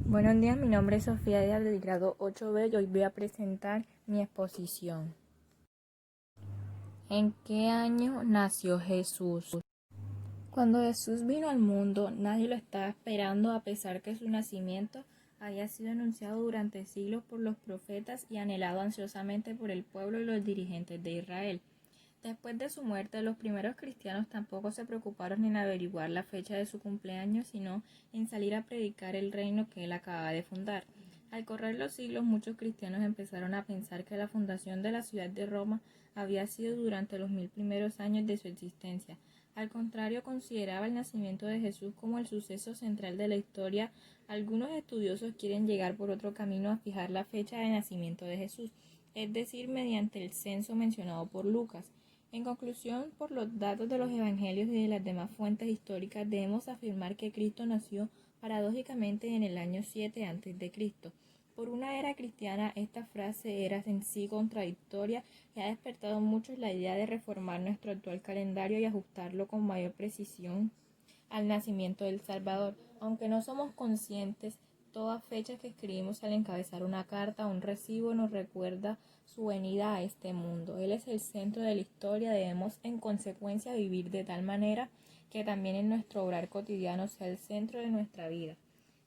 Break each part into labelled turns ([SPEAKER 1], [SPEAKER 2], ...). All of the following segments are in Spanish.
[SPEAKER 1] Buenos días, mi nombre es Sofía Díaz del grado 8B y hoy voy a presentar mi exposición. ¿En qué año nació Jesús? Cuando Jesús vino al mundo, nadie lo estaba esperando a pesar que su nacimiento había sido anunciado durante siglos por los profetas y anhelado ansiosamente por el pueblo y los dirigentes de Israel. Después de su muerte, los primeros cristianos tampoco se preocuparon en averiguar la fecha de su cumpleaños, sino en salir a predicar el reino que él acababa de fundar. Al correr los siglos, muchos cristianos empezaron a pensar que la fundación de la ciudad de Roma había sido durante los 1000 primeros años de su existencia. Al contrario, consideraba el nacimiento de Jesús como el suceso central de la historia. Algunos estudiosos quieren llegar por otro camino a fijar la fecha de nacimiento de Jesús, es decir, mediante el censo mencionado por Lucas. En conclusión, por los datos de los evangelios y de las demás fuentes históricas, debemos afirmar que Cristo nació paradójicamente en el año 7 a.C. Por una era cristiana, esta frase era en sí contradictoria y ha despertado en muchos la idea de reformar nuestro actual calendario y ajustarlo con mayor precisión al nacimiento del Salvador. Aunque no somos conscientes, toda fecha que escribimos al encabezar una carta o un recibo nos recuerda su venida a este mundo. Él es el centro de la historia, debemos en consecuencia vivir de tal manera que también en nuestro obrar cotidiano sea el centro de nuestra vida.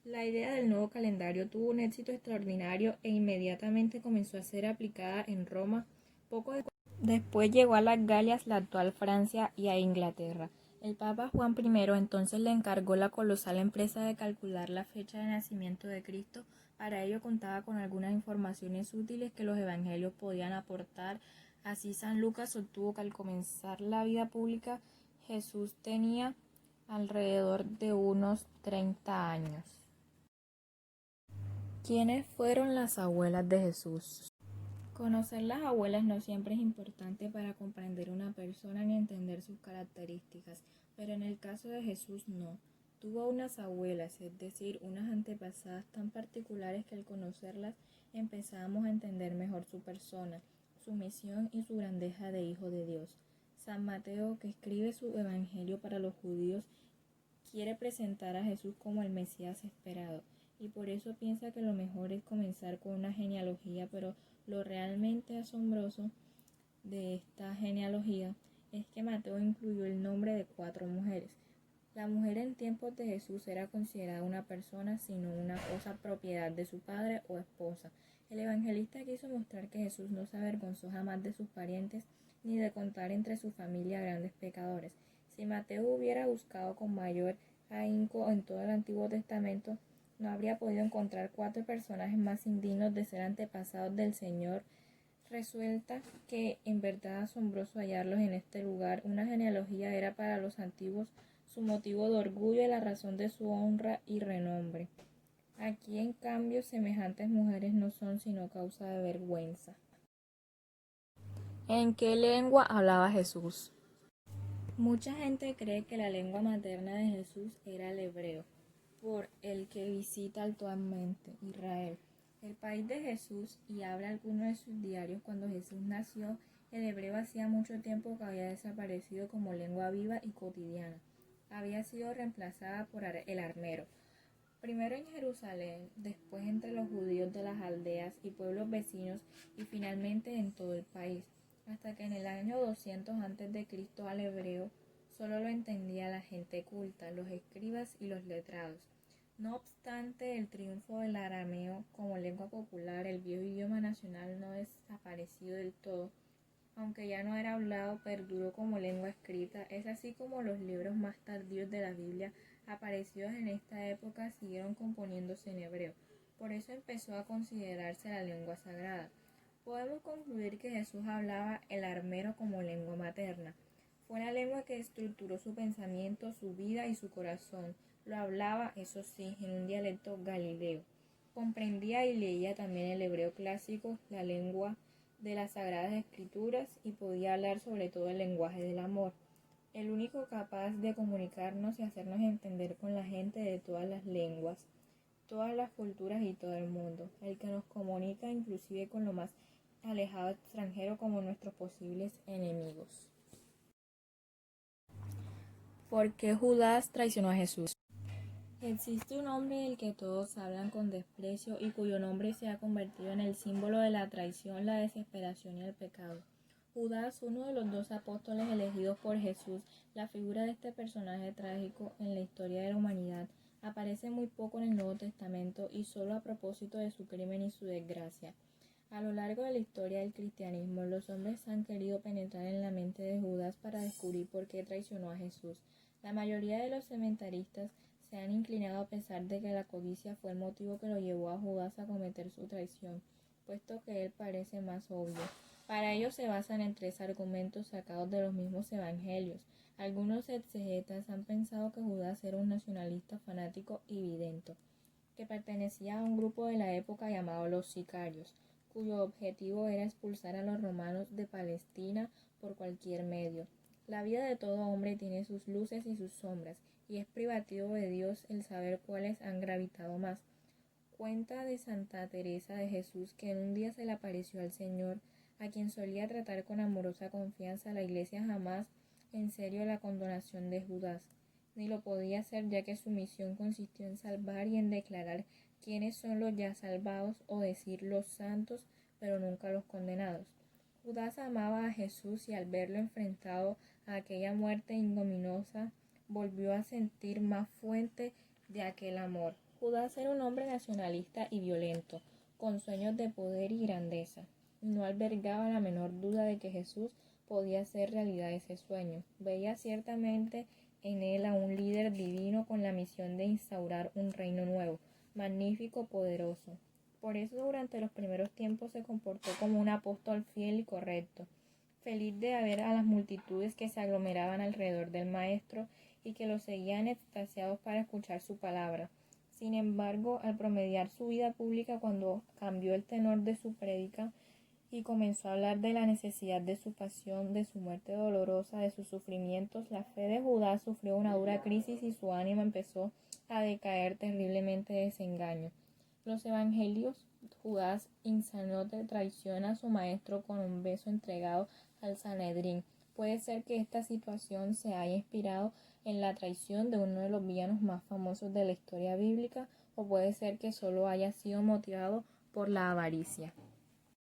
[SPEAKER 1] La idea del nuevo calendario tuvo un éxito extraordinario e inmediatamente comenzó a ser aplicada en Roma. Poco después llegó a las Galias, la actual Francia, y a Inglaterra. El Papa Juan I entonces le encargó la colosal empresa de calcular la fecha de nacimiento de Cristo. Para ello contaba con algunas informaciones útiles que los evangelios podían aportar. Así San Lucas obtuvo que al comenzar la vida pública Jesús tenía alrededor de unos 30 años. ¿Quiénes fueron las abuelas de Jesús? Conocer las abuelas no siempre es importante para comprender una persona ni entender sus características, pero en el caso de Jesús no. Tuvo unas abuelas, es decir, unas antepasadas tan particulares que al conocerlas empezamos a entender mejor su persona, su misión y su grandeza de Hijo de Dios. San Mateo, que escribe su Evangelio para los judíos, quiere presentar a Jesús como el Mesías esperado, y por eso piensa que lo mejor es comenzar con una genealogía, pero lo realmente asombroso de esta genealogía es que Mateo incluyó el nombre de 4 mujeres. La mujer en tiempos de Jesús era considerada una persona, sino una cosa propiedad de su padre o esposa. El evangelista quiso mostrar que Jesús no se avergonzó jamás de sus parientes, ni de contar entre su familia grandes pecadores. Si Mateo hubiera buscado con mayor ahínco en todo el Antiguo Testamento, no habría podido encontrar 4 personajes más indignos de ser antepasados del Señor. Resulta que en verdad asombroso hallarlos en este lugar. Una genealogía era para los antiguos su motivo de orgullo y la razón de su honra y renombre. Aquí, en cambio, semejantes mujeres no son sino causa de vergüenza. ¿En qué lengua hablaba Jesús? Mucha gente cree que la lengua materna de Jesús era el hebreo, por el que visita actualmente Israel, el país de Jesús, y habla alguno de sus diarios. Cuando Jesús nació, el hebreo hacía mucho tiempo que había desaparecido como lengua viva y cotidiana. Había sido reemplazada por el armero, primero en Jerusalén, después entre los judíos de las aldeas y pueblos vecinos y finalmente en todo el país, hasta que en el año 200 a.C. al hebreo solo lo entendía la gente culta, los escribas y los letrados. No obstante el triunfo del arameo como lengua popular, el viejo idioma nacional no desaparecido del todo, aunque ya no era hablado, perduró como lengua escrita. Es así como los libros más tardíos de la Biblia, aparecidos en esta época, siguieron componiéndose en hebreo. Por eso empezó a considerarse la lengua sagrada. Podemos concluir que Jesús hablaba el armero como lengua materna. Fue la lengua que estructuró su pensamiento, su vida y su corazón. Lo hablaba, eso sí, en un dialecto galileo. Comprendía y leía también el hebreo clásico, la lengua de las Sagradas Escrituras, y podía hablar sobre todo el lenguaje del amor, el único capaz de comunicarnos y hacernos entender con la gente de todas las lenguas, todas las culturas y todo el mundo, el que nos comunica inclusive con lo más alejado extranjero como nuestros posibles enemigos. ¿Por qué Judas traicionó a Jesús? Existe un hombre del que todos hablan con desprecio y cuyo nombre se ha convertido en el símbolo de la traición, la desesperación y el pecado. Judas, uno de los 2 apóstoles elegidos por Jesús, la figura de este personaje trágico en la historia de la humanidad, aparece muy poco en el Nuevo Testamento y solo a propósito de su crimen y su desgracia. A lo largo de la historia del cristianismo, los hombres han querido penetrar en la mente de Judas para descubrir por qué traicionó a Jesús. La mayoría de los comentaristas se han inclinado a pesar de que la codicia fue el motivo que lo llevó a Judas a cometer su traición, puesto que él parece más obvio. Para ello se basan en 3 argumentos sacados de los mismos evangelios. Algunos exegetas han pensado que Judas era un nacionalista fanático y vidente, que pertenecía a un grupo de la época llamado los sicarios, cuyo objetivo era expulsar a los romanos de Palestina por cualquier medio. La vida de todo hombre tiene sus luces y sus sombras, y es privativo de Dios el saber cuáles han gravitado más. Cuenta de Santa Teresa de Jesús que en un día se le apareció al Señor, a quien solía tratar con amorosa confianza. La Iglesia jamás en serio la condonación de Judas, ni lo podía hacer, ya que su misión consistió en salvar y en declarar quiénes son los ya salvados, o decir los santos, pero nunca los condenados. Judas amaba a Jesús y al verlo enfrentado a aquella muerte ignominiosa, volvió a sentir más fuente de aquel amor. Judas era un hombre nacionalista y violento, con sueños de poder y grandeza, y no albergaba la menor duda de que Jesús podía hacer realidad ese sueño. Veía ciertamente en él a un líder divino con la misión de instaurar un reino nuevo, magnífico, poderoso. Por eso durante los primeros tiempos se comportó como un apóstol fiel y correcto, feliz de ver a las multitudes que se aglomeraban alrededor del Maestro y que lo seguían extasiados para escuchar su palabra. Sin embargo, al promediar su vida pública, cuando cambió el tenor de su prédica y comenzó a hablar de la necesidad de su pasión, de su muerte dolorosa, de sus sufrimientos, la fe de Judas sufrió una dura crisis y su ánimo empezó a decaer terriblemente de desengaño. Los evangelios, Judas insanote traiciona a su maestro con un beso entregado al Sanedrín. Puede ser que esta situación se haya inspirado en la traición de uno de los villanos más famosos de la historia bíblica, o puede ser que solo haya sido motivado por la avaricia.